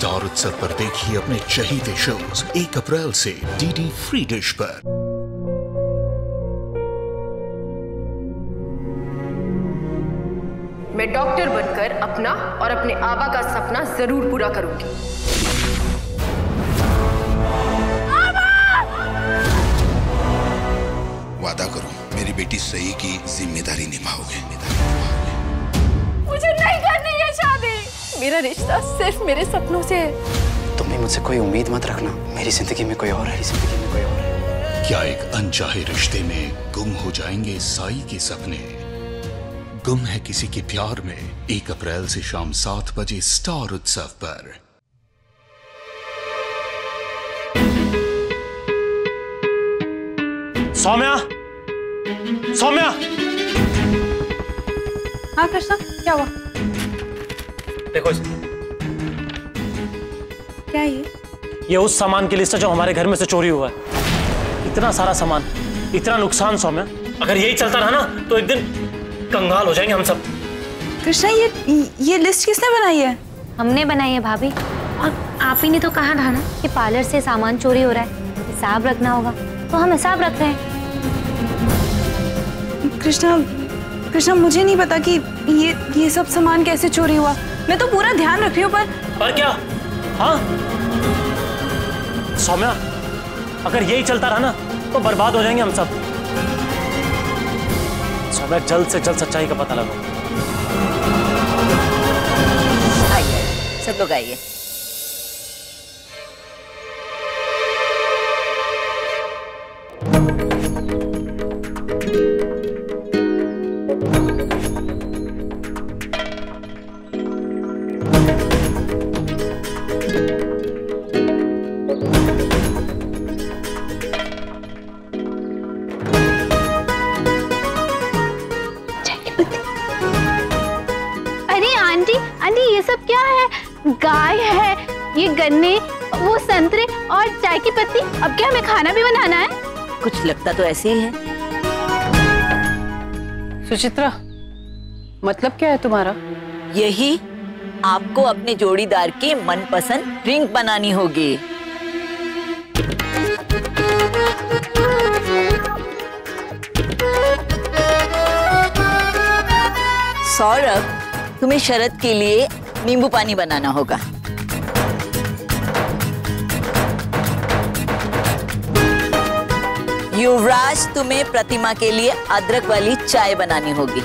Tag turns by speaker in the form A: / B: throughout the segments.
A: Star उत्सव पर देखिए अपने चहीते शोज 1 अप्रैल से डीडी फ्री डिश पर।
B: मैं डॉक्टर बनकर अपना और अपने आबा का सपना जरूर पूरा करूंगी।
C: वादा करो मेरी बेटी सही की जिम्मेदारी निभाओगे।
B: मुझे नहीं करनी है शादी। मेरा रिश्ता सिर्फ मेरे सपनों से है।
D: तुम भी मुझसे कोई उम्मीद मत रखना। मेरी जिंदगी में कोई और है, जिंदगी में कोई और है।
A: क्या एक अनचाहे रिश्ते में गुम हो जाएंगे साई के सपने? गुम है किसी के प्यार में 1 अप्रैल से शाम 7 बजे स्टार उत्सव पर।
E: सौम्या, सौम्या।
F: हाँ कृष्णा, क्या हुआ?
E: देखो इसे।
F: क्या है
E: ये उस सामान की लिस्ट है जो हमारे घर में से चोरी हुआ है। इतना सारा सामान, इतना नुकसान सौम्या। अगर यही चलता रहा ना तो एक दिन कंगाल हो जाएंगे हम सब।
F: कृष्णा, ये लिस्ट किसने बनाई है?
G: हमने बनाई है भाभी। और आप ही ने तो कहा था ना कि पार्लर से सामान चोरी हो रहा है, हिसाब रखना होगा, तो हम हिसाब रख रहे हैं।
F: कृष्णा, मुझे नहीं पता कि ये सब सामान कैसे चोरी हुआ। मैं तो पूरा ध्यान रख रही हूँ
E: पर क्या? हाँ सौम्या, अगर यही चलता रहा ना तो बर्बाद हो जाएंगे हम सब। सौम्या, जल्द से जल्द सच्चाई का पता लगाओ।
H: आइए सब लोग आइए।
G: आंटी, ये सब क्या है? गाय है, ये गन्ने, वो संतरे और चाय की पत्ती। अब क्या हमें खाना भी बनाना है?
H: कुछ लगता तो ऐसे ही है।
B: सुचित्रा, मतलब क्या है तुम्हारा?
H: यही, आपको अपने जोड़ीदार की मनपसंद ड्रिंक बनानी होगी। सौरभ, तुम्हें शरद के लिए नींबू पानी बनाना होगा। युवराज, तुम्हें प्रतिमा के लिए अदरक वाली चाय बनानी होगी।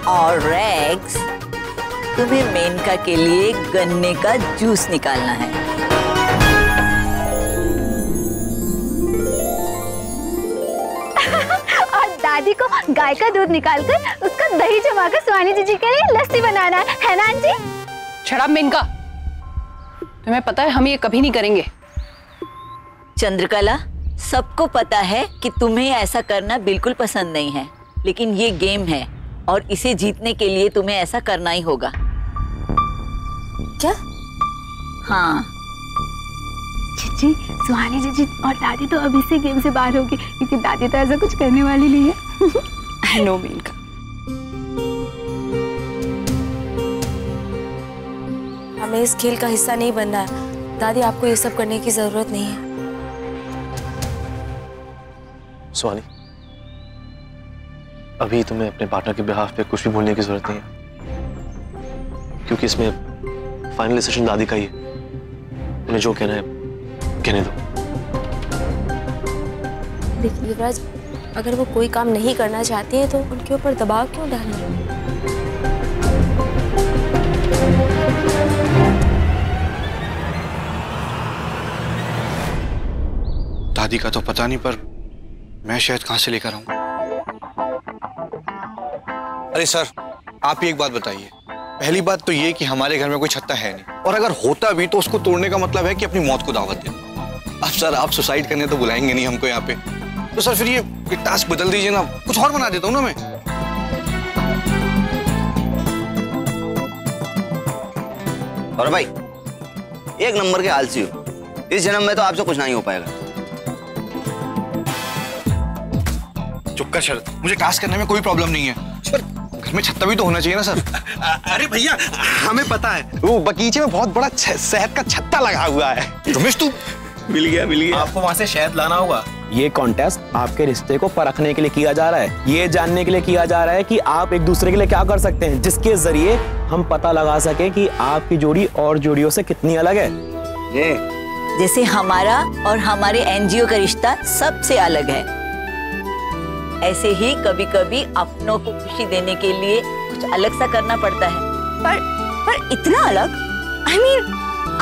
H: और रेक्स, तुम्हें मेनका के लिए गन्ने का जूस निकालना है।
G: दादी को गाय का दूध निकालकर उसका दही जमाकर सुहानी जीजी के लिए लस्सी बनाना है ना आंटी?
B: शराब मेनका, तुम्हें पता है हम ये कभी नहीं करेंगे।
H: चंद्रकला, सबको पता है कि तुम्हें ऐसा करना बिल्कुल पसंद नहीं है, लेकिन ये गेम है और इसे जीतने के लिए तुम्हें ऐसा करना ही होगा।
G: क्या?
H: हाँ
G: जीजी, सुहानी जीजी और दादी तो अभी से गेम से बाहर होगी, क्योंकि दादी तो ऐसा कुछ करने वाली नहीं है।
B: I know, Maneka.
F: हमें इस खेल का हिस्सा नहीं बनना है। दादी, आपको ये सब करने की जरूरत नहीं है।
E: सुहानी, अभी तुम्हें अपने पार्टनर के बिहाफ पे कुछ भी बोलने की जरूरत नहीं है, क्योंकि इसमें फाइनल डिसीजन दादी का ही है। उन्हें जो कहना है कहने दो।
F: देखिए युवराज, अगर वो कोई काम नहीं करना चाहती है तो उनके ऊपर दबाव क्यों डालना?
C: दादी का तो पता नहीं, पर मैं शायद कहां से लेकर आऊं। अरे सर, आप ही एक बात बताइए। पहली बात तो ये कि हमारे घर में कोई छत्ता है नहीं, और अगर होता भी तो उसको तोड़ने का मतलब है कि अपनी मौत को दावत देना। अब सर, आप सुसाइड करने तो बुलाएंगे नहीं हमको यहाँ पे, तो सर फिर ये टास्क बदल दीजिए ना, कुछ और बना देता हूँ ना मैं।
I: और भाई, एक नंबर के आलसी हो। इस जन्म में तो आपसे कुछ नहीं हो पाएगा।
C: चुप कर शरद, मुझे टास्क करने में कोई प्रॉब्लम नहीं है। पर घर उसमें छत्ता भी तो होना चाहिए ना सर।
J: अरे भैया हमें पता है, वो बगीचे में बहुत बड़ा शहद का छत्ता लगा हुआ है।
C: रमेश तू
J: मिल गया।
K: आपको वहाँ से शहद लाना होगा।
L: ये कॉन्टेस्ट आपके रिश्ते को परखने के लिए किया जा रहा है, ये जानने के लिए किया जा रहा है कि आप एक दूसरे के लिए क्या कर सकते हैं, जिसके जरिए हम पता लगा सके कि आपकी जोड़ी और जोड़ियों से कितनी अलग है।
H: जैसे हमारा और हमारे एनजीओ का रिश्ता सबसे अलग है, ऐसे ही कभी कभी अपनों को खुशी देने के लिए कुछ अलग सा करना पड़ता है।
F: पर इतना अलग? I mean,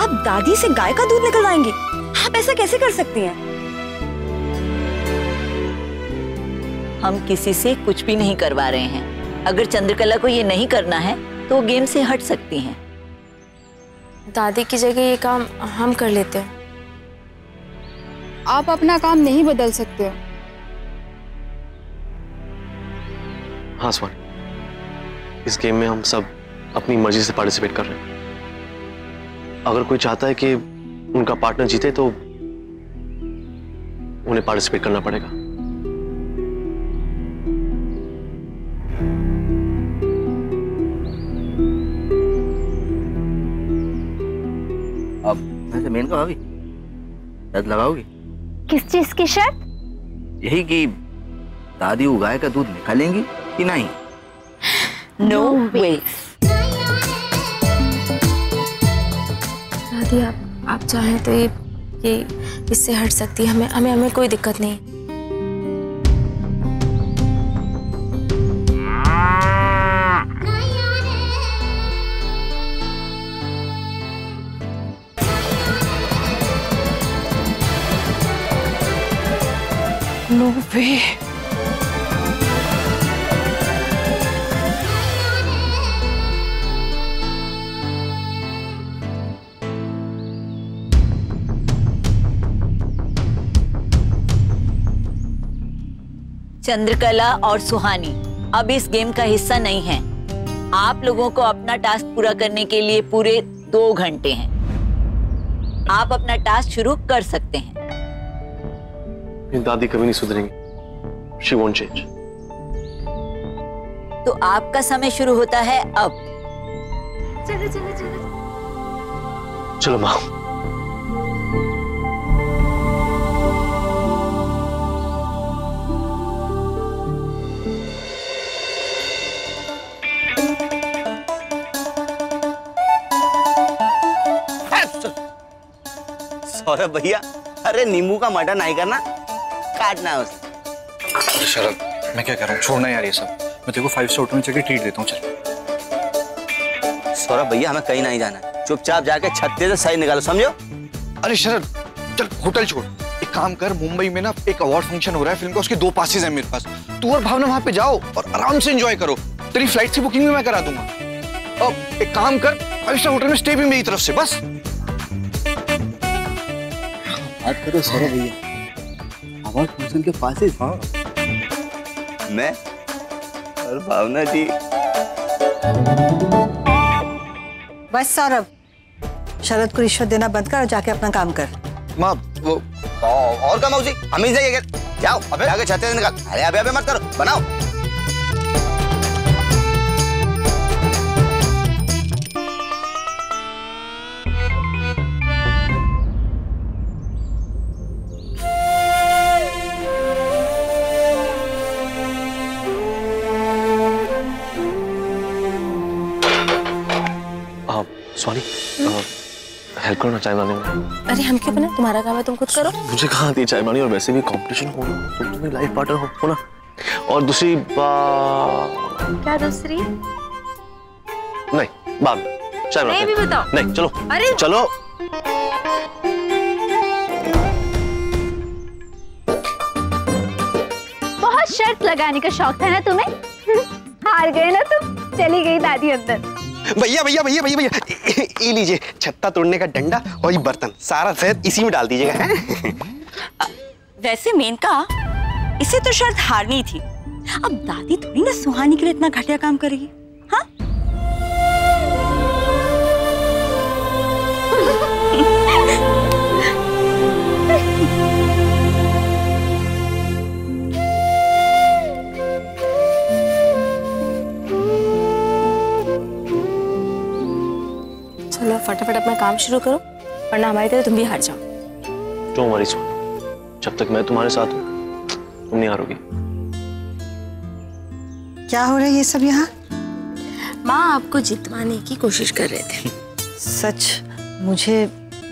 F: आप दादी से गाय का दूध निकलवाएंगे? आप ऐसा कैसे कर सकती हैं?
H: हम किसी से कुछ भी नहीं करवा रहे हैं। अगर चंद्रकला को ये नहीं करना है तो गेम से हट सकती हैं।
B: दादी की जगह ये काम हम कर लेते हैं।
F: आप अपना काम नहीं बदल सकते हो।
E: हाँ स्वान, इस गेम में हम सब अपनी मर्जी से पार्टिसिपेट कर रहे हैं। अगर कोई चाहता है कि उनका पार्टनर जीते तो उन्हें पार्टिसिपेट करना पड़ेगा।
I: अब वैसे मेन का भाभी शर्त लगाओगी?
G: किस चीज की शर्त?
I: यही कि दादी वो गाय का दूध निकालेंगी कि नहीं?
H: नो वे।
B: दादी आप चाहें तो ये इससे हट सकती है। हमें कोई दिक्कत नहीं।
F: नो वे।
H: चंद्रकला और सुहानी अब इस गेम का हिस्सा नहीं है। आप लोगों को अपना टास्क पूरा करने के लिए पूरे 2 घंटे हैं। आप अपना टास्क शुरू कर सकते हैं।
E: दादी कभी नहीं सुधरेंगी। She won't change।
H: तो आपका समय शुरू होता है अब।
E: चलो माँ।
I: सौरभ भैया, अरे नींबू का मर्डर नहीं करना, काटना है उसे।
C: शरद, मैं क्या कर रहा हूँ, छोड़ना यार ये सब। मैं तेरे को 5 स्टार होटल में चल के ट्रीट देता हूँ। चल
I: सौरभ भैया, हमें कहीं नहीं जाना, चुपचाप जाके छत्ते से सही निकालो, समझो?
C: अरे शरद, चल होटल छोड़, एक काम कर, मुंबई में ना एक अवार्ड फंक्शन हो रहा है फिल्म का, उसके 2 पासेस हैं मेरे पास। तू और भावना वहां पे जाओ और आराम से एंजॉय करो। तेरी फ्लाइट की बुकिंग भी मैं करा दूंगा। अब एक काम कर, 5 स्टार होटल में स्टे भी मेरी तरफ से, बस।
I: बात करो सौरभ भैया, अवार्ड फंक्शन के पासेस। हाँ, मैं और भावना जी।
M: बस सौरभ, शरद को रिश्वत देना बंद कर और जाके अपना काम कर।
C: माँ वो
I: और क्या मौसी, हम ही जाइए, जाओ अबे जाके छत्ते से निकाल। अरे अबे मत करो, बनाओ।
E: सॉरी, हेल्प करो ना चाय बनाने में।
B: अरे हम क्यों बना, तुम्हारा काम है, तुम खुद करो।
E: मुझे कहाँ आती है चाय बनानी, और वैसे भी कंपटीशन हो रहा है, तुम मेरी लाइफ पार्टनर हो ना। और दूसरी बात।
G: क्या दूसरी?
E: नहीं, बाद में चाय बनाते हैं।
G: नहीं भी बताओ।
E: नहीं, चलो।
G: अरे
E: चलो।
G: बहुत शर्त लगाने का शौक था ना तुम्हें? हार गए ना तुम। चली गई दादी अंदर।
J: भैया भैया भैया भैया भैया, ये लीजिए छत्ता तोड़ने का डंडा और ये बर्तन, सारा शहद इसी में डाल दीजिएगा।
F: वैसे मेनका, इसे तो शर्त हारनी थी। अब दादी थोड़ी ना सुहानी के लिए इतना घटिया काम करेगी। हाँ?
B: फटाफट अपना काम शुरू करो, वरना हमारी तरह तुम भी हार जाओ।
E: डोंट वरी सुहानी, जब तक मैं तुम्हारे साथ हूँ तुम नहीं हारोगी।
M: क्या हो रहा है ये सब यहाँ?
B: माँ आपको जितवाने की कोशिश कर रहे थे।
M: सच मुझे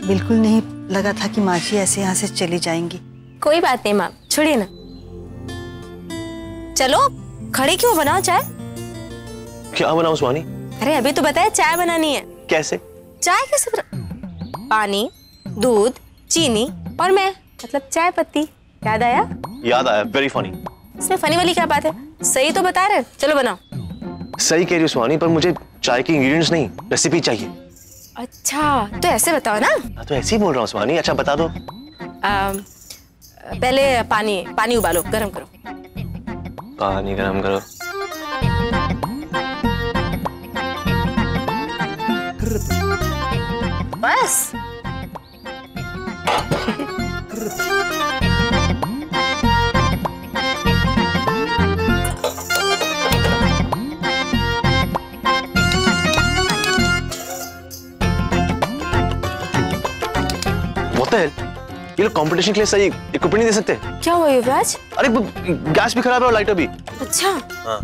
M: बिल्कुल नहीं लगा था कि माँ जी ऐसे यहाँ से चली जाएंगी।
B: कोई बात नहीं माँ, छोड़िए ना। चलो खड़े क्यों, बनाओ चाय।
E: क्या बनाऊं सुहानी?
B: अरे अभी तो बताया चाय बनानी है।
E: कैसे?
B: चाय कैसे पानी, दूध, चीनी और मैं, मतलब चाय पत्ती। याद आया?
E: याद आया, वेरी फनी।
B: इसमें फनी वाली क्या बात है, सही तो बता रहे। चलो बनाओ।
E: सही कह रही हो सुहानी, पर मुझे चाय की इंग्रेडिएंट्स नहीं, रेसिपी चाहिए।
B: अच्छा तो ऐसे बताओ ना।
E: तो ऐसे ही बोल रहा हूँ सुहानी। अच्छा बता दो।
B: पहले पानी उबालो, गरम करो।
E: पानी गरम करो।
B: बस।
E: ये लोग कंपटीशन के लिए सही इक्विपमेंट नहीं दे सकते?
B: क्या हुआ युवराज?
E: अरे गैस भी खराब है और लाइटर भी।
B: अच्छा
E: हाँ।